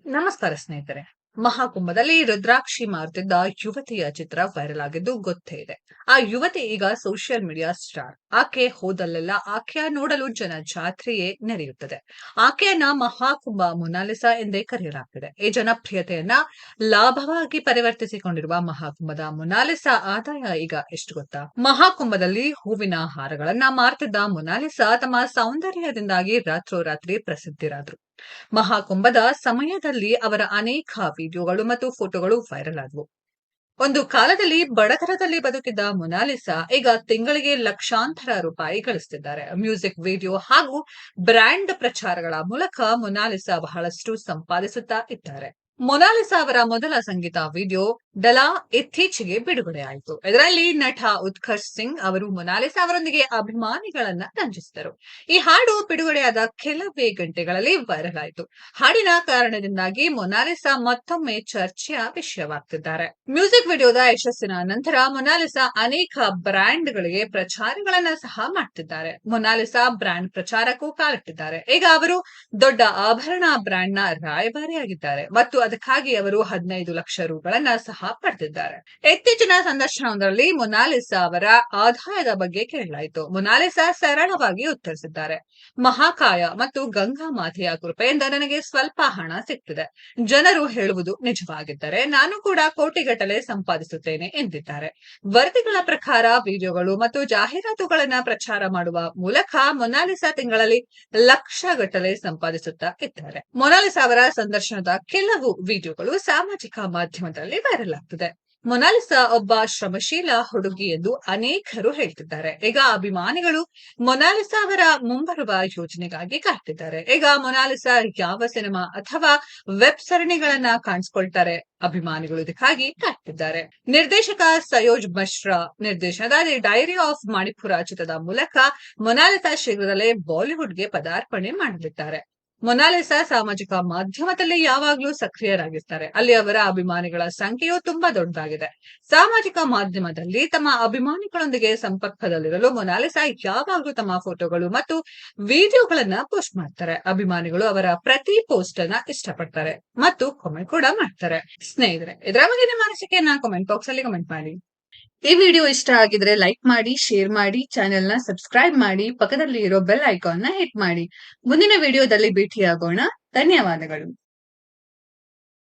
ನಮಸ್ಕಾರ ಸ್ನೇಹಿತರೆ. ಮಹಾಕುಂಭದಲ್ಲಿ ರುದ್ರಾಕ್ಷಿ ಮಾರುತ್ತಿದ್ದ ಯುವತಿಯ ಚಿತ್ರ ವೈರಲ್ ಆಗಿದ್ದು ಗೊತ್ತೇ ಇದೆ. ಆ ಯುವತಿ ಈಗ ಸೋಷಿಯಲ್ ಮೀಡಿಯಾ ಸ್ಟಾರ್. ಆಕೆ ಹೋದಲ್ಲೆಲ್ಲ ಆಕೆಯ ನೋಡಲು ಜನ ಜಾತ್ರೆಯೇ ನಡೆಯುತ್ತದೆ. ಆಕೆಯನ್ನ ಮಹಾಕುಂಭ ಮೊನಾಲಿಸಾ ಎಂದೇ ಕರೆಯಲಾಗ್ತಿದೆ. ಈ ಜನಪ್ರಿಯತೆಯನ್ನ ಲಾಭವಾಗಿ ಪರಿವರ್ತಿಸಿಕೊಂಡಿರುವ ಮಹಾಕುಂಭದ ಮೊನಾಲಿಸಾ ಆದಾಯ ಈಗ ಎಷ್ಟು ಗೊತ್ತಾ? ಮಹಾಕುಂಭದಲ್ಲಿ ಹೂವಿನ ಹಾರಗಳನ್ನ ಮಾರ್ತಿದ್ದ ಮೊನಾಲಿಸಾ ತಮ್ಮ ಸೌಂದರ್ಯದಿಂದಾಗಿ ರಾತ್ರೋರಾತ್ರಿ ಪ್ರಸಿದ್ಧರಾದ್ರು. ಮಹಾಕುಂಭದ ಸಮಯದಲ್ಲಿ ಅವರ ಅನೇಕ ವಿಡಿಯೋಗಳು ಮತ್ತು ಫೋಟೋಗಳು ವೈರಲ್ ಆದವು. ಒಂದು ಕಾಲದಲ್ಲಿ ಬಡತನದಲ್ಲಿ ಬದುಕಿದ್ದ ಮೊನಾಲಿಸಾ ಈಗ ತಿಂಗಳಿಗೆ ಲಕ್ಷಾಂತರ ರೂಪಾಯಿ ಗಳಿಸುತ್ತಿದ್ದಾರೆ. ಮ್ಯೂಸಿಕ್ ವಿಡಿಯೋ ಹಾಗೂ ಬ್ರ್ಯಾಂಡ್ ಪ್ರಚಾರಗಳ ಮೂಲಕ ಮೊನಾಲಿಸಾ ಬಹಳಷ್ಟು ಸಂಪಾದಿಸುತ್ತಾ ಇದ್ದಾರೆ. ಮೊನಾಲಿಸಾ ಅವರ ಮೊದಲ ಸಂಗೀತ ವಿಡಿಯೋ ಡಲಾ ಇತ್ತೀಚೆಗೆ ಬಿಡುಗಡೆಯಾಯಿತು. ಇದರಲ್ಲಿ ನಟ ಉತ್ಕರ್ಷ್ ಸಿಂಗ್ ಅವರು ಮೊನಾಲಿಸಾ ಅವರೊಂದಿಗೆ ಅಭಿಮಾನಿಗಳನ್ನ ರಂಜಿಸಿದರು. ಈ ಹಾಡು ಬಿಡುಗಡೆಯಾದ ಕೆಲವೇ ಗಂಟೆಗಳಲ್ಲಿ ವೈರಲ್ ಆಯಿತು. ಹಾಡಿನ ಕಾರಣದಿಂದಾಗಿ ಮೊನಾಲಿಸಾ ಮತ್ತೊಮ್ಮೆ ಚರ್ಚೆಯ ವಿಷಯವಾಗ್ತಿದ್ದಾರೆ. ಮ್ಯೂಸಿಕ್ ವಿಡಿಯೋದ ಯಶಸ್ಸಿನ ನಂತರ ಮೊನಾಲಿಸಾ ಅನೇಕ ಬ್ರ್ಯಾಂಡ್ಗಳಿಗೆ ಪ್ರಚಾರಗಳನ್ನ ಸಹ ಮಾಡ್ತಿದ್ದಾರೆ. ಮೊನಾಲಿಸಾ ಬ್ರ್ಯಾಂಡ್ ಪ್ರಚಾರಕ್ಕೂ ಕಾಲಿಟ್ಟಿದ್ದಾರೆ. ಈಗ ಅವರು ದೊಡ್ಡ ಆಭರಣ ಬ್ರ್ಯಾಂಡ್ ನ ರಾಯಭಾರಿಯಾಗಿದ್ದಾರೆ ಮತ್ತು ಅದಕ್ಕಾಗಿ ಅವರು 15 ಲಕ್ಷ ರುಗಳನ್ನ ಸಹ ಪಡೆದಿದ್ದಾರೆ. ಇತ್ತೀಚಿನ ಸಂದರ್ಶನವೊಂದರಲ್ಲಿ ಮೊನಾಲಿಸಾ ಅವರ ಆದಾಯದ ಬಗ್ಗೆ ಕೇಳಲಾಯಿತು. ಮೊನಾಲಿಸಾ ಸರಳವಾಗಿ ಉತ್ತರಿಸಿದ್ದಾರೆ. ಮಹಾಕಾಯ ಮತ್ತು ಗಂಗಾ ಮಾತೆಯ ಕೃಪೆಯಿಂದ ನನಗೆ ಸ್ವಲ್ಪ ಹಣ ಸಿಗ್ತಿದೆ. ಜನರು ಹೇಳುವುದು ನಿಜವಾಗಿದ್ದರೆ ನಾನು ಕೂಡ ಕೋಟಿಗಟ್ಟಲೆ ಸಂಪಾದಿಸುತ್ತೇನೆ ಎಂದಿದ್ದಾರೆ. ವರದಿಗಳ ಪ್ರಕಾರ ವಿಡಿಯೋಗಳು ಮತ್ತು ಜಾಹೀರಾತುಗಳನ್ನ ಪ್ರಚಾರ ಮಾಡುವ ಮೂಲಕ ಮೊನಾಲಿಸಾ ತಿಂಗಳಲ್ಲಿ ಲಕ್ಷಗಟ್ಟಲೆ ಸಂಪಾದಿಸುತ್ತಾ ಇದ್ದಾರೆ. ಮೊನಾಲಿಸಾ ಅವರ ಸಂದರ್ಶನದ ಕೆಲವು ವಿಡಿಯೋಗಳು ಸಾಮಾಜಿಕ ಮಾಧ್ಯಮದಲ್ಲಿ ವೈರಲ್ ಆಗ್ತಿದೆ. ಮೊನಾಲಿಸಾ ಒಬ್ಬ ಶ್ರಮಶೀಲ ಹುಡುಗಿ ಎಂದು ಅನೇಕರು ಹೇಳ್ತಿದ್ದಾರೆ. ಈಗ ಅಭಿಮಾನಿಗಳು ಮೊನಾಲಿಸಾ ಅವರ ಮುಂಬರುವ ಯೋಜನೆಗಾಗಿ ಕಾಯ್ತಿದ್ದಾರೆ. ಈಗ ಮೊನಾಲಿಸಾ ಯಾವ ಸಿನಿಮಾ ಅಥವಾ ವೆಬ್ ಸರಣಿಗಳನ್ನ ಕಾಣಿಸ್ಕೊಳ್ತಾರೆ ಅಭಿಮಾನಿಗಳು ಇದಕ್ಕಾಗಿ ಕಾಯ್ತಿದ್ದಾರೆ. ನಿರ್ದೇಶಕ ಸಯೋಜ್ ಮಿಶ್ರಾ ನಿರ್ದೇಶನದ ದಿ ಡೈರಿ ಆಫ್ ಮಣಿಪುರ ಚಿತ್ರದ ಮೂಲಕ ಮೊನಾಲಿಸಾ ಶೀಘ್ರದಲ್ಲೇ ಬಾಲಿವುಡ್ಗೆ ಪದಾರ್ಪಣೆ ಮಾಡಲಿದ್ದಾರೆ. ಮೊನಾಲಿಸಾ ಸಾಮಾಜಿಕ ಮಾಧ್ಯಮದಲ್ಲಿ ಯಾವಾಗಲೂ ಸಕ್ರಿಯರಾಗಿರ್ತಾರೆ. ಅಲ್ಲಿ ಅವರ ಅಭಿಮಾನಿಗಳ ಸಂಖ್ಯೆಯು ತುಂಬಾ ದೊಡ್ಡದಾಗಿದೆ. ಸಾಮಾಜಿಕ ಮಾಧ್ಯಮದಲ್ಲಿ ತಮ್ಮ ಅಭಿಮಾನಿಗಳೊಂದಿಗೆ ಸಂಪರ್ಕದಲ್ಲಿರಲು ಮೊನಾಲಿಸಾ ಯಾವಾಗಲೂ ತಮ್ಮ ಫೋಟೋಗಳು ಮತ್ತು ವಿಡಿಯೋಗಳನ್ನ ಪೋಸ್ಟ್ ಮಾಡ್ತಾರೆ. ಅಭಿಮಾನಿಗಳು ಅವರ ಪ್ರತಿ ಪೋಸ್ಟ್ ಅನ್ನ ಇಷ್ಟಪಡ್ತಾರೆ ಮತ್ತು ಕಾಮೆಂಟ್ ಕೂಡ ಮಾಡ್ತಾರೆ. ಸ್ನೇಹಿತರೆ, ಇದರ ಬಗ್ಗೆ ನಿಮ್ಮ ಅನಿಸಿಕೆಯನ್ನ ಕಾಮೆಂಟ್ ಬಾಕ್ಸ್ ಅಲ್ಲಿ ಕಮೆಂಟ್ ಮಾಡಿ. ಈ ವಿಡಿಯೋ ಇಷ್ಟ ಆಗಿದ್ರೆ ಲೈಕ್ ಮಾಡಿ, ಶೇರ್ ಮಾಡಿ, ಚಾನೆಲ್ ನ ಸಬ್ಸ್ಕ್ರೈಬ್ ಮಾಡಿ, ಪಕ್ಕದಲ್ಲಿ ಇರೋ ಬೆಲ್ ಐಕಾನ್ ನ ಹಿಟ್ ಮಾಡಿ. ಮುಂದಿನ ವಿಡಿಯೋದಲ್ಲಿ ಭೇಟಿಯಾಗೋಣ. ಧನ್ಯವಾದಗಳು.